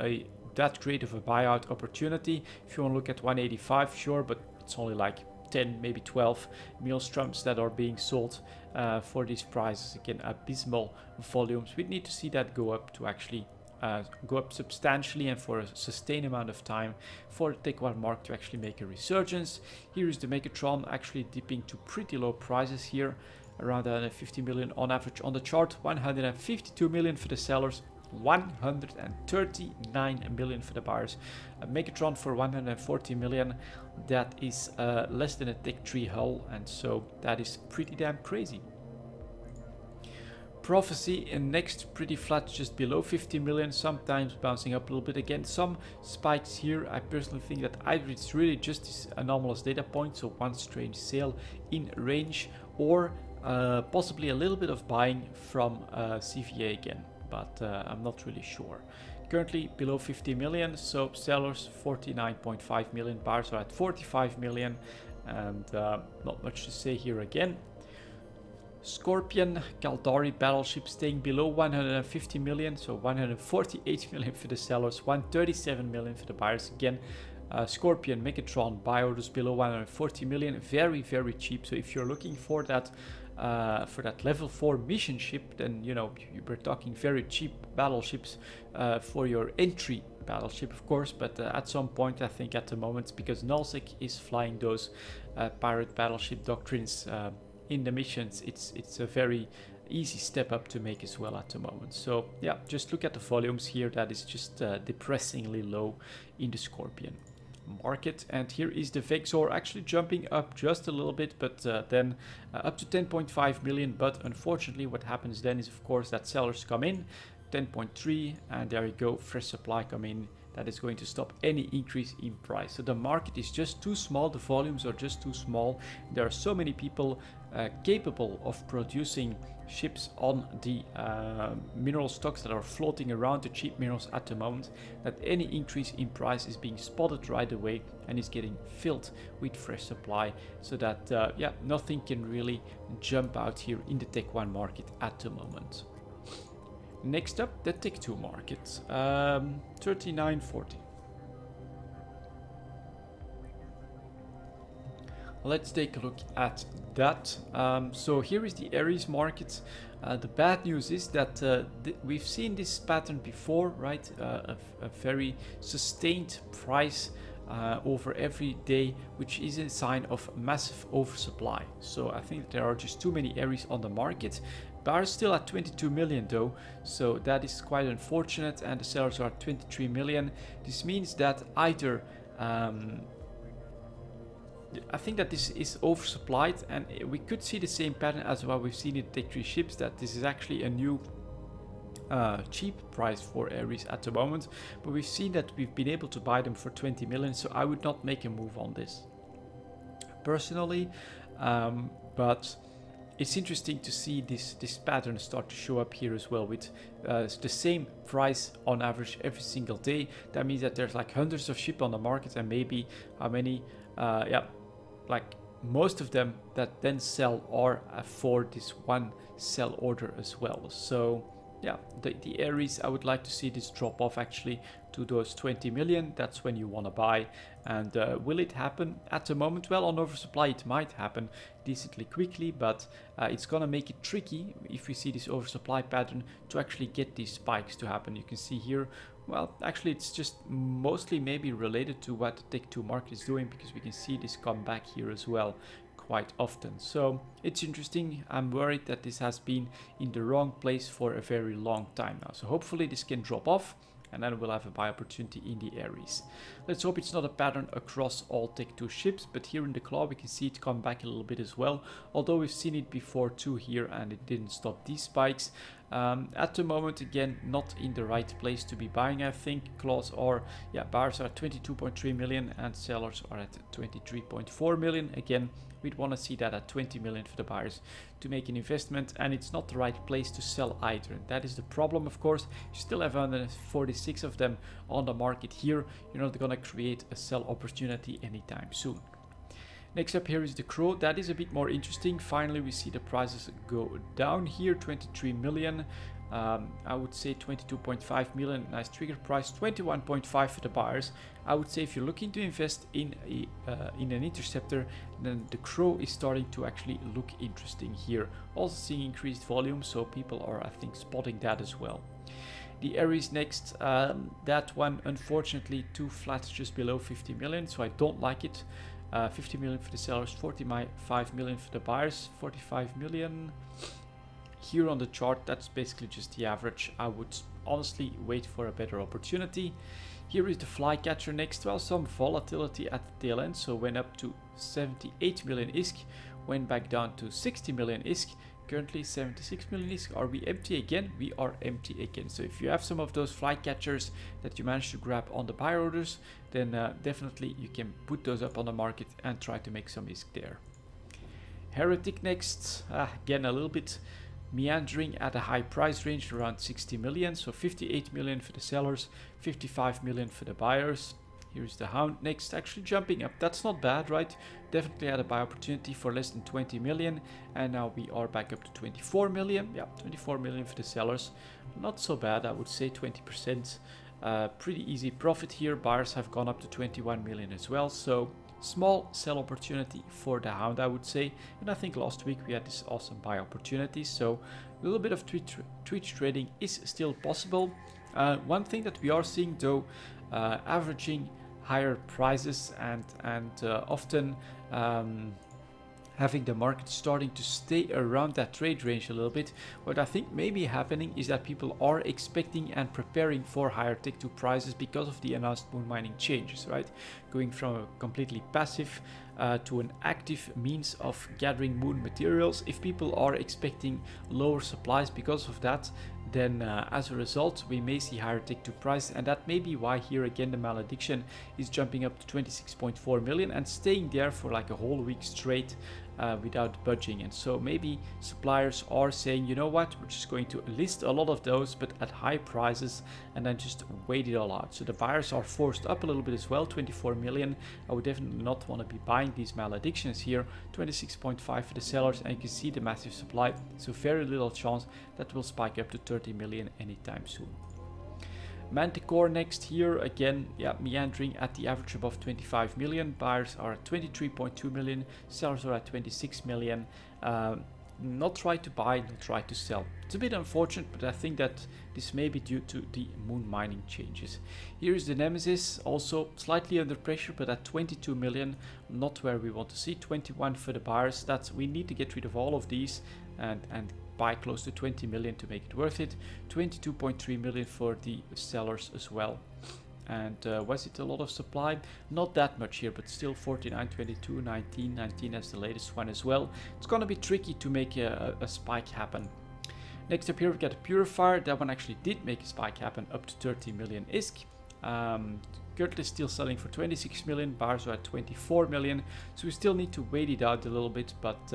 that great of a buyout opportunity. If you want to look at 185, sure, but it's only like 10, maybe 12 Maelstroms that are being sold for these prices. Again, abysmal volumes. We need to see that go up to actually go up substantially and for a sustained amount of time for the Tech 1 mark to actually make a resurgence. Here is the Megatron actually dipping to pretty low prices here, around 150 million on average on the chart, 152 million for the sellers, 139 million for the buyers. A Megatron for 140 million, that is less than a Tech 3 hull, and so that is pretty damn crazy. Prophecy and next, pretty flat, just below 50 million, sometimes bouncing up a little bit again, some spikes here. I personally think that either it's really just this anomalous data point, so one strange sale in range, or possibly a little bit of buying from CVA again, but I'm not really sure. Currently below 50 million, so sellers 49.5 million, buyers are at 45 million, and not much to say here again. Scorpion, Caldari battleship staying below 150 million, so 148 million for the sellers, 137 million for the buyers. Again, Scorpion, Megatron, buy orders below 140 million, very, very cheap. So if you're looking for that level 4 mission ship, then you know we're talking very cheap battleships for your entry battleship, of course. But at some point, I think at the moment, because Nullsec is flying those pirate battleship doctrines in the missions, it's a very easy step up to make as well at the moment. So yeah, just look at the volumes here. That is just depressingly low in the Scorpion market. And here is the Vexor actually jumping up just a little bit, but then up to 10.5 million. But unfortunately what happens then is, of course, that sellers come in 10.3, and there you go, fresh supply come in. That is going to stop any increase in price. So the market is just too small, the volumes are just too small. There are so many people capable of producing ships on the mineral stocks that are floating around, the cheap minerals at the moment, that any increase in price is being spotted right away and is getting filled with fresh supply, so that yeah, nothing can really jump out here in the Tech 1 market at the moment. Next up, the Tech 2 market, 39.40. let's take a look at that. So here is the Aries market. The bad news is that we've seen this pattern before, right? A very sustained price over every day, which is a sign of massive oversupply. So I think there are just too many Aries on the market. Buyers still at 22 million though, so that is quite unfortunate, and the sellers are at 23 million. This means that either I think that this is oversupplied, and we could see the same pattern as what we've seen in Tech 3 ships, that this is actually a new cheap price for Aries at the moment, but we've seen that we've been able to buy them for 20 million, so I would not make a move on this personally, but it's interesting to see this pattern start to show up here as well, with the same price on average every single day. That means that there's like hundreds of ships on the market, and maybe how many, yeah, like most of them that then sell are for this one sell order as well. So yeah, the Aries, I would like to see this drop off actually to those 20 million. That's when you want to buy. And will it happen at the moment? Well, on oversupply it might happen decently quickly, but it's gonna make it tricky if we see this oversupply pattern to actually get these spikes to happen. You can see here, well, actually it's just mostly maybe related to what the Tech 2 market is doing, because we can see this come back here as well quite often. So it's interesting. I'm worried that this has been in the wrong place for a very long time now. So hopefully this can drop off, and then we'll have a buy opportunity in the Aries. Let's hope it's not a pattern across all Tech 2 ships, but here in the claw we can see it come back a little bit as well, although we've seen it before too here, and it didn't stop these spikes. At the moment, again, not in the right place to be buying, I think. Claws are, yeah, buyers are at 22.3 million and sellers are at 23.4 million. Again, we'd want to see that at 20 million for the buyers to make an investment, and it's not the right place to sell either. And that is the problem, of course. You still have 146 of them on the market here. You're not going to create a sell opportunity anytime soon. Next up here is the Crow. That is a bit more interesting. Finally, we see the prices go down here, 23 million. I would say 22.5 million, nice trigger price, 21.5 for the buyers. I would say if you're looking to invest in an interceptor, then the Crow is starting to actually look interesting here. Also seeing increased volume, so people are, I think, spotting that as well. The Aries next, that one unfortunately too flat, just below 50 million, so I don't like it. 50 million for the sellers, 45 million for the buyers, 45 million. Here on the chart, that's basically just the average. I would honestly wait for a better opportunity. Here is the Flycatcher next. Well, some volatility at the tail end, so went up to 78 million ISK, went back down to 60 million ISK. Currently 76 million ISK. Are we empty again? We are empty again. So if you have some of those Flycatchers that you managed to grab on the buy orders, then definitely you can put those up on the market and try to make some ISK there. Heretic next, again a little bit meandering at a high price range, around 60 million. So 58 million for the sellers, 55 million for the buyers. Here's the Hound next, actually jumping up. That's not bad, right? Definitely had a buy opportunity for less than 20 million. And now we are back up to 24 million. Yeah, 24 million for the sellers. Not so bad, I would say 20%. Pretty easy profit here. Buyers have gone up to 21 million as well. So small sell opportunity for the Hound, I would say. And I think last week we had this awesome buy opportunity. So a little bit of Twitch trading is still possible. One thing that we are seeing though, averaging higher prices and often having the market starting to stay around that trade range a little bit. What I think may be happening is that people are expecting and preparing for higher Tech 2 prices because of the announced moon mining changes, right? Going from a completely passive to an active means of gathering moon materials. If people are expecting lower supplies because of that, then as a result we may see higher Tech 2 price, and that may be why here again the Malediction is jumping up to 26.4 million and staying there for like a whole week straight without budging. And so maybe suppliers are saying, you know what, we're just going to list a lot of those but at high prices and then just wait it all out. So the buyers are forced up a little bit as well, 24 million. I would definitely not want to be buying these Maledictions here. 26.5 for the sellers, and you can see the massive supply, so very little chance that will spike up to 30 million anytime soon. Manticore next here, again, yeah, meandering at the average above 25 million. Buyers are at 23.2 million, sellers are at 26 million. Not try to buy, not try to sell. It's a bit unfortunate, but I think that this may be due to the moon mining changes. Here is the Nemesis, also slightly under pressure, but at 22 million, not where we want to see. 21 for the buyers. That's, we need to get rid of all of these and buy close to 20 million to make it worth it. 22.3 million for the sellers as well. And was it a lot of supply? Not that much here, but still 49, 22, 19, 19 as the latest one as well. It's gonna be tricky to make a spike happen. Next up here, we've got a Purifier. That one actually did make a spike happen up to 30 million ISK. Currently still selling for 26 million, buyers are at 24 million. So we still need to wait it out a little bit, but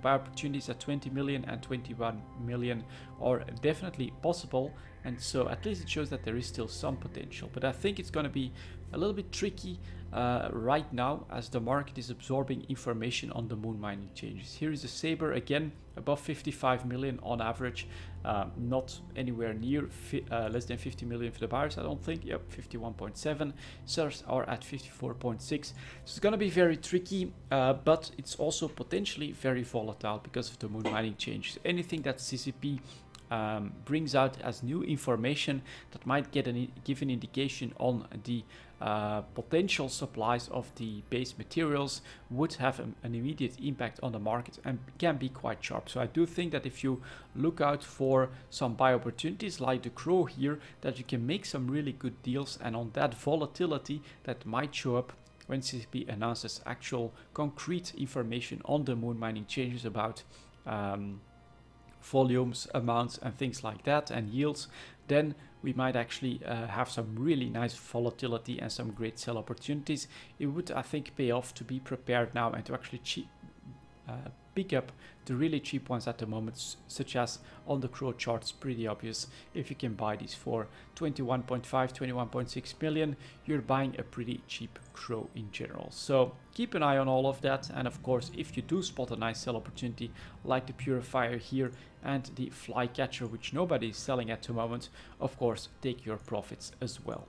buy opportunities at 20 million and 21 million are definitely possible. And so at least it shows that there is still some potential. But I think it's going to be a little bit tricky right now as the market is absorbing information on the moon mining changes. Here is a Saber again, above 55 million on average, not anywhere near less than 50 million for the buyers, I don't think. Yep, 51.7. Sellers are at 54.6. So it's going to be very tricky, but it's also potentially very volatile because of the moon mining changes. Anything that CCP brings out as new information that might give an indication on the potential supplies of the base materials would have an immediate impact on the market and can be quite sharp. So I do think that if you look out for some buy opportunities like the Crow here, that you can make some really good deals, and on that volatility that might show up when CCP announces actual concrete information on the moon mining changes about volumes, amounts and things like that, and yields, then we might actually have some really nice volatility and some great sell opportunities. It would, I think, pay off to be prepared now and to actually pick up the really cheap ones at the moment, such as on the Crow charts. Pretty obvious. If you can buy these for 21.5, 21.6 million, you're buying a pretty cheap Crow in general. So keep an eye on all of that. And of course, if you do spot a nice sell opportunity like the Purifier here and the Flycatcher, which nobody is selling at the moment, of course, take your profits as well.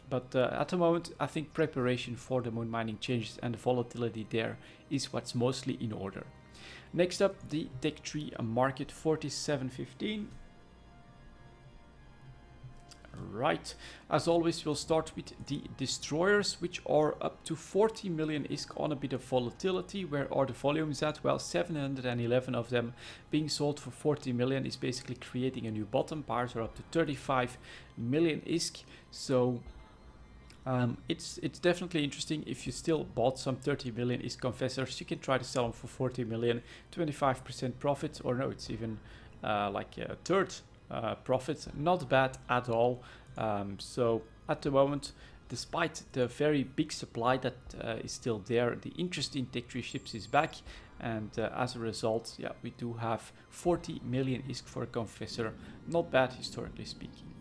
But at the moment, I think preparation for the moon mining changes and the volatility there is what's mostly in order. Next up, the Tech Tree market, 47.15. Right, as always, we'll start with the destroyers, which are up to 40 million ISK on a bit of volatility. Where are the volumes at? Well, 711 of them being sold for 40 million is basically creating a new bottom. Buyers are up to 35 million ISK. So it's definitely interesting. If you still bought some 30 million ISK confessors, you can try to sell them for 40 million, 25% profit, or no, it's even like a third profit. Not bad at all. So at the moment, despite the very big supply that is still there, the interest in Tech Tree ships is back, and as a result, yeah, we do have 40 million ISK for a confessor. Not bad historically speaking.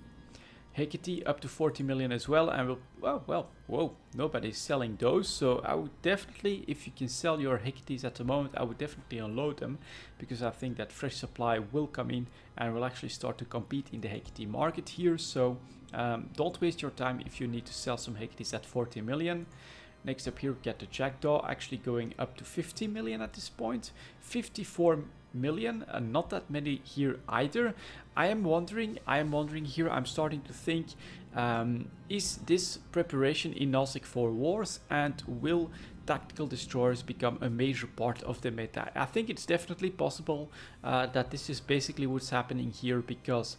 Hecate up to 40 million as well, and whoa, nobody's selling those. So I would definitely, if you can sell your Hecates at the moment, I would definitely unload them, because I think that fresh supply will come in and will actually start to compete in the Hecate market here. So don't waste your time if you need to sell some Hecates at 40 million. Next up here, we get the Jackdaw actually going up to 50 million at this point. 54 million, not that many here either. I am wondering here, I'm starting to think, is this preparation in Nozick for wars, and will tactical destroyers become a major part of the meta? I think it's definitely possible that this is basically what's happening here, because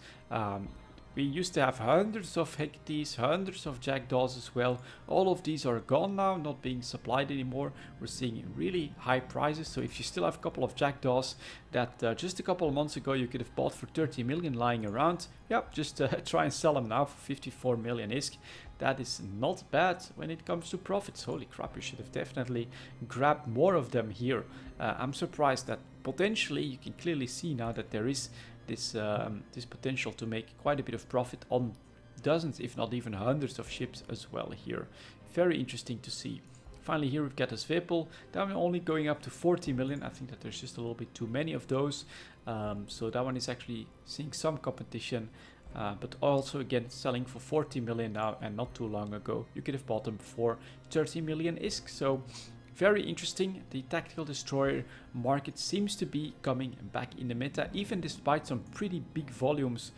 we used to have hundreds of Hecates, hundreds of Jackdaws as well. All of these are gone now, not being supplied anymore. We're seeing really high prices. So if you still have a couple of Jackdaws that just a couple of months ago you could have bought for 30 million lying around, yep, just try and sell them now for 54 million ISK. That is not bad when it comes to profits. Holy crap, you should have definitely grabbed more of them here. I'm surprised that potentially you can clearly see now that there is this potential to make quite a bit of profit on dozens, if not even hundreds of ships as well here. Very interesting to see. Finally here we've got a Svepel. That one only going up to 40 million. I think that there's just a little bit too many of those. So that one is actually seeing some competition. but also again selling for 40 million now, and not too long ago you could have bought them for 30 million ISK. So very interesting. The tactical destroyer market seems to be coming back in the meta, even despite some pretty big volumes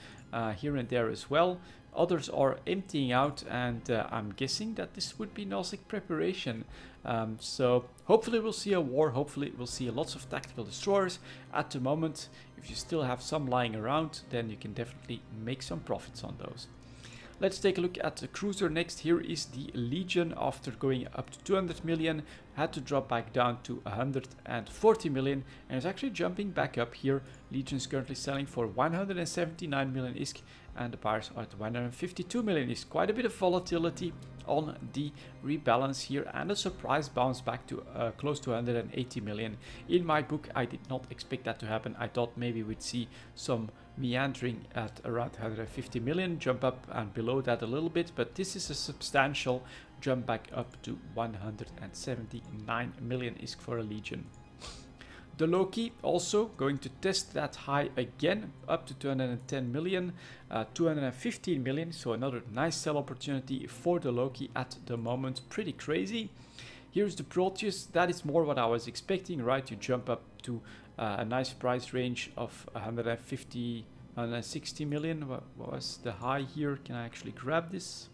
here and there as well. Others are emptying out, and I'm guessing that this would be Nullsec preparation. So hopefully we'll see a war, hopefully we'll see lots of tactical destroyers. At the moment, if you still have some lying around, then you can definitely make some profits on those. Let's take a look at the cruiser next. Here is the Legion. After going up to 200 million, had to drop back down to 140 million, and is actually jumping back up here. Legion is currently selling for 179 million ISK, and the buyers are at 152 million ISK. Quite a bit of volatility on the rebalance here, and a surprise bounce back to close to 180 million. In my book, I did not expect that to happen. I thought maybe we'd see some meandering at around 150 million, jump up and below that a little bit, but this is a substantial jump back up to 179 million ISK for a Legion. The Loki also going to test that high again, up to 210 million, 215 million, so another nice sell opportunity for the Loki at the moment. Pretty crazy. Here's the Proteus. That is more what I was expecting, right? You jump up to a nice price range of 150, 160 million. What was the high here? Can I actually grab this?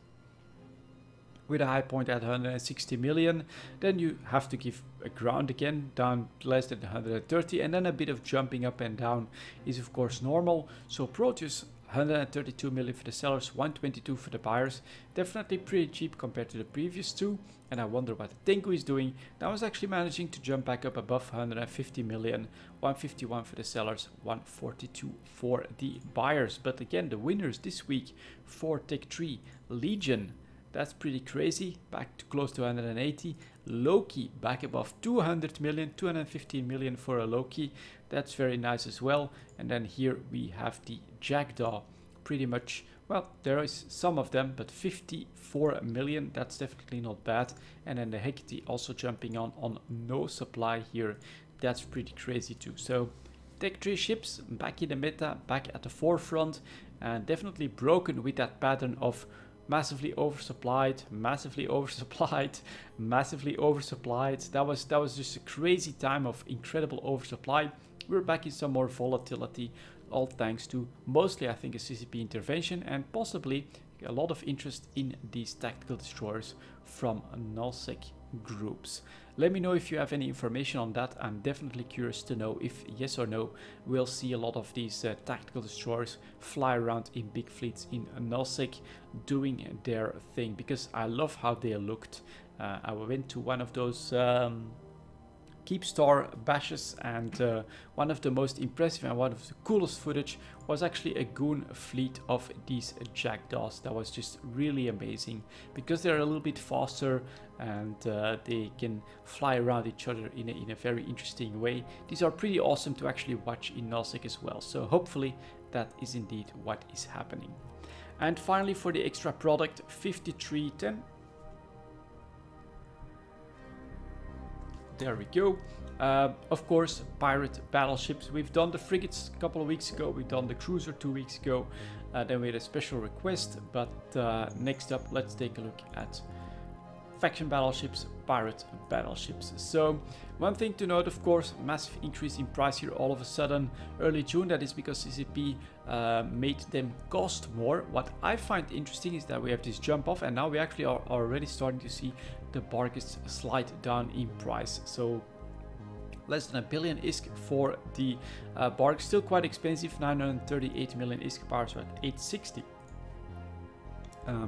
With a high point at 160 million, then you have to give a ground again, down less than 130, and then a bit of jumping up and down is of course normal. So Proteus, 132 million for the sellers, 122 for the buyers. Definitely pretty cheap compared to the previous two. And I wonder what the Tengu is doing. Now is actually managing to jump back up above 150 million, 151 for the sellers, 142 for the buyers. But again, the winners this week for Tech 3, Legion. That's pretty crazy, back to close to 180. Loki back above 200 million, 215 million for a Loki. That's very nice as well. And then here we have the Jackdaw, pretty much, well, there is some of them, but 54 million, that's definitely not bad. And then the Hecate also jumping on no supply here. That's pretty crazy too. So Tech 3 ships back in the meta, back at the forefront, and definitely broken with that pattern of massively oversupplied, massively oversupplied, massively oversupplied. That was just a crazy time of incredible oversupply. We're back in some more volatility, all thanks to mostly, I think, a CCP intervention and possibly a lot of interest in these tactical destroyers from Nullsec groups. Let me know if you have any information on that. I'm definitely curious to know if yes or no we'll see a lot of these tactical destroyers fly around in big fleets in Nullsec doing their thing, because I love how they looked. I went to one of those Keepstar bashes, and one of the most impressive and one of the coolest footage was actually a goon fleet of these Jackdaws. That was just really amazing, because they're a little bit faster and they can fly around each other in a very interesting way. These are pretty awesome to actually watch in Nullsec as well, so hopefully that is indeed what is happening. And finally, for the extra product, 5310. There we go. Of course, pirate battleships. We've done the frigates a couple of weeks ago. We've done the cruiser 2 weeks ago. Then we had a special request. But next up, let's take a look at faction battleships, pirate battleships. So one thing to note, of course, massive increase in price here all of a sudden early June. That is because CCP made them cost more. What I find interesting is that we have this jump off, and now we actually are already starting to see the bargains slide down in price. So less than a billion ISK for the bark, still quite expensive, 938 million ISK, powers at 860.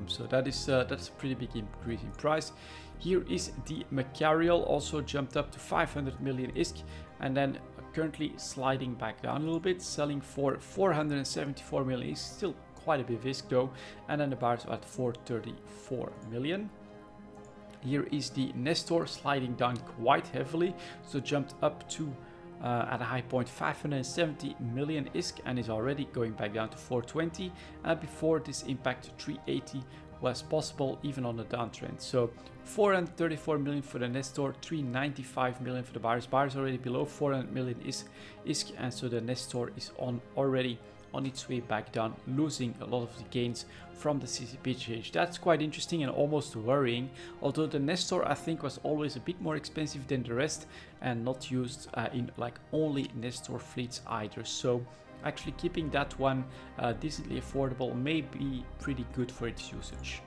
So that's a pretty big increase in price. Here is the Macarial, also jumped up to 500 million ISK, and then currently sliding back down a little bit, selling for 474 million ISK, still quite a bit of ISK though, and then the buyers are at 434 million. Here is the Nestor, sliding down quite heavily, so jumped up to at a high point 570 million ISK and is already going back down to 420. And before this impact, 380 was possible even on the downtrend. So 434 million for the Nestor, 395 million for the buyers. Buyers already below 400 million ISK, and so the Nestor is already on its way back down, losing a lot of the gains from the CCP change. That's quite interesting and almost worrying, although the Nestor I think was always a bit more expensive than the rest and not used in like only Nestor fleets either. So actually keeping that one decently affordable may be pretty good for its usage.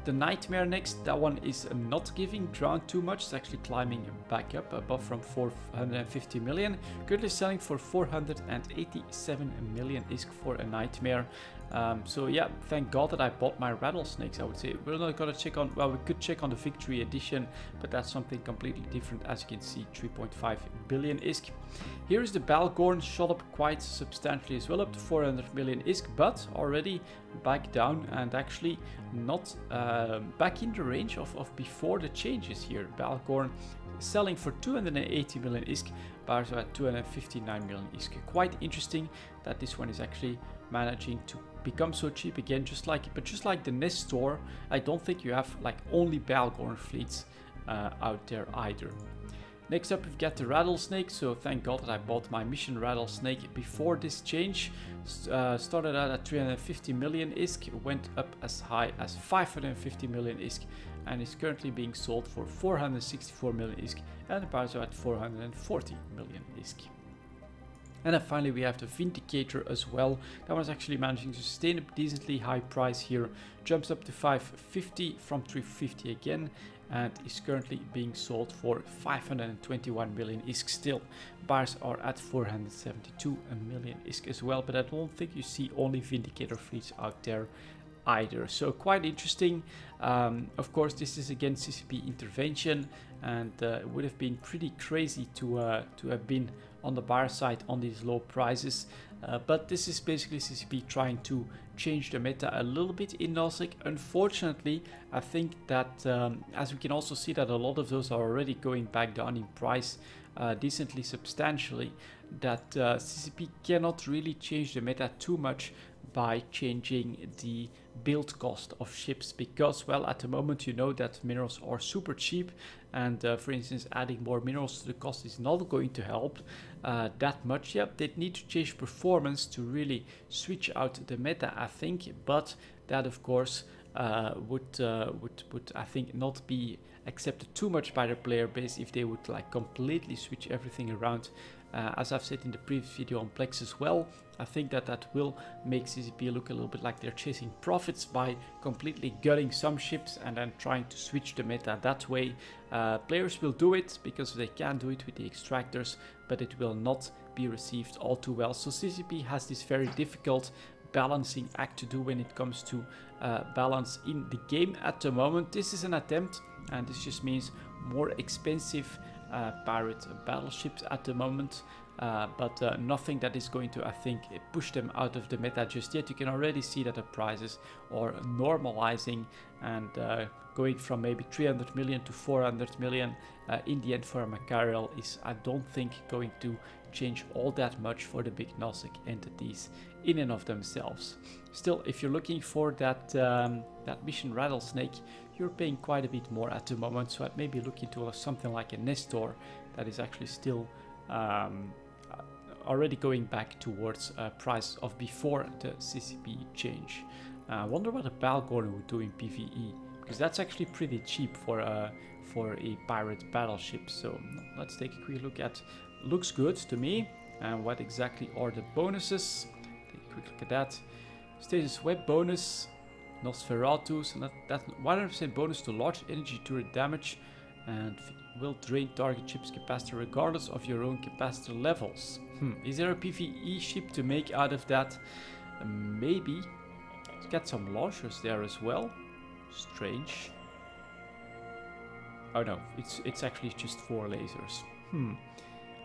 The Nightmare next, that one is not giving ground too much, it's actually climbing back up above from 450 million, currently selling for 487 million ISK for a Nightmare. So yeah, thank God that I bought my rattlesnakes, I would say. We're not gonna check on, well, we could check on the Victory Edition, but that's something completely different. As you can see, 3.5 billion ISK. Here is the Balgorn, shot up quite substantially as well, up to 400 million ISK, but already back down and actually not back in the range of before the changes here. Balgorn selling for 280 million ISK, Barzo at 259 million ISK. Quite interesting that this one is actually managing to become so cheap again, just like the Nestor. I don't think you have like only Balgorn fleets out there either. Next up we've got the Rattlesnake, so thank God that I bought my Mission Rattlesnake before this change. Started out at 350 million ISK, went up as high as 550 million ISK and is currently being sold for 464 million ISK and Barzo at 440 million ISK. And then finally we have the Vindicator as well. That one's actually managing to sustain a decently high price here. Jumps up to 550 from 350 again and is currently being sold for 521 million ISK still. Bars are at 472 million ISK as well, but I don't think you see only Vindicator fleets out there either. So quite interesting. Of course this is again CCP intervention, and it would have been pretty crazy to have been on the buyer side on these low prices, but this is basically CCP trying to change the meta a little bit in Nosek. Unfortunately, I think that as we can also see that a lot of those are already going back down in price decently substantially, that CCP cannot really change the meta too much by changing the build cost of ships, because, well, at the moment you know that minerals are super cheap, and for instance adding more minerals to the cost is not going to help that much. Yep, they need to change performance to really switch out the meta, I think, but that of course would I think not be accepted too much by the player base if they would like completely switch everything around. As I've said in the previous video on Plex as well, I think that will make CCP look a little bit like they're chasing profits by completely gutting some ships and then trying to switch the meta that way. Players will do it because they can do it with the extractors, but it will not be received all too well. So CCP has this very difficult balancing act to do when it comes to balance in the game at the moment. This is an attempt, and this just means more expensive pirate battleships at the moment, but nothing that is going to, I think, push them out of the meta just yet. You can already see that the prices are normalizing and going from maybe 300 million to 400 million in the end for a Macariel is, I don't think, going to change all that much for the big Nosek entities in and of themselves. Still, if you're looking for that Mission Rattlesnake, you're paying quite a bit more at the moment, so I'd maybe look into something like a Nestor that is actually still already going back towards price of before the CCP change. I wonder what a Balgorn would do in PvE, because that's actually pretty cheap for a pirate battleship. So let's take a quick look at. Looks good to me. And what exactly are the bonuses? Take a quick look at that. Status web bonus. Nosferatu, so that's 100% bonus to large energy turret damage and will drain target ship's capacitor regardless of your own capacitor levels. Is there a PvE ship to make out of that? Maybe. Let's get some launchers there as well. Strange. Oh no, it's actually just 4 lasers.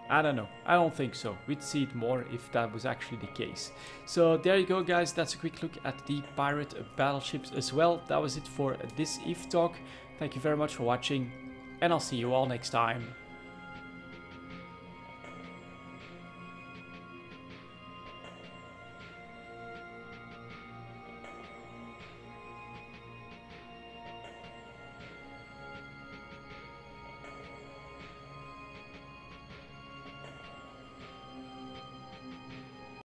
I don't know. I don't think so. We'd see it more if that was actually the case. So there you go, guys. That's a quick look at the pirate battleships as well. That was it for this EVE talk. Thank you very much for watching, and I'll see you all next time.